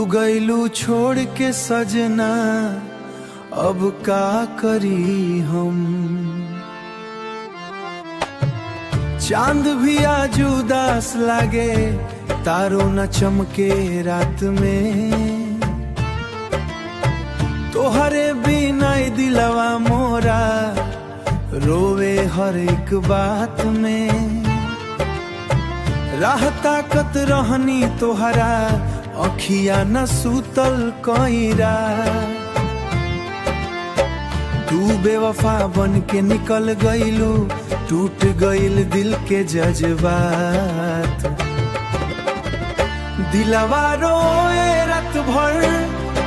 गईलू छोड़ के सजना, अब का करी हम। चांद भी आज उदास लागे, तारों न चमके रात में। तोहरे बिना दिलवा मोरा रोवे हर एक बात में। राह ताकत रहनी तोहरा, अखिया न सूतल कई रात। तू बेवफा बन के निकल गईलू, टूट गईल दिल के जज्बात। दिलवा रोए रात भर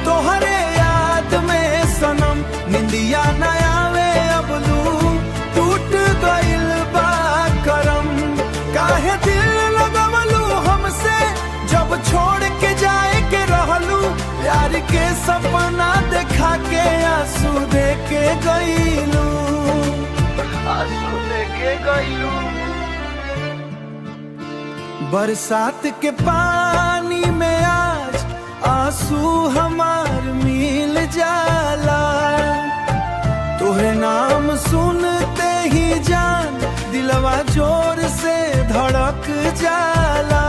तोहरे याद में सनम, निंदिया न आवे अब लू, टूट गईल बा करम। काहे दिल लगवलू हमसे, जब छोड़ के जाए के रहलू। प्यार के सपना देखा के आंसू दे के गईलू, आंसू दे के गईलू। बरसात के पानी में आज आंसू हमार मिल जाला। तोहे नाम सुनते ही जान दिलवा जोर से धड़क जाला।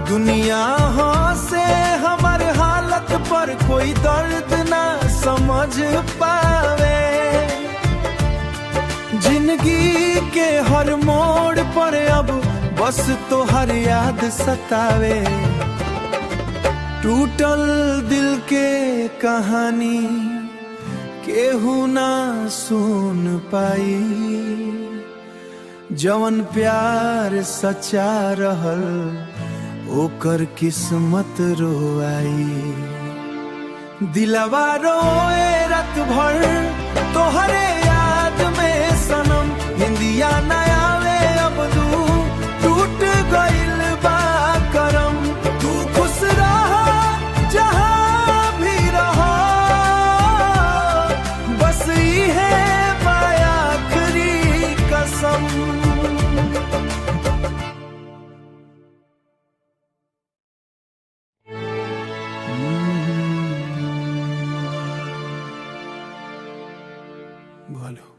दुनिया हंसे हमार हालत पर, कोई दर्द ना समझ पावे। जिंदगी के हर मोड़ पर अब बस तो हर याद सतावे। टूटल दिल के कहानी केहू ना सुन पाई। जवन प्यार सच्चा रहल, ओकर किस्मत रोआई। दिलवा रोए रात भर तोहरे याद में सनम, निंदिया न आवे अब दू, टूट गईल बा करम। तू खुश रहा जहां भी रहा, बस इहे बा आखिरी कसम। ভালো।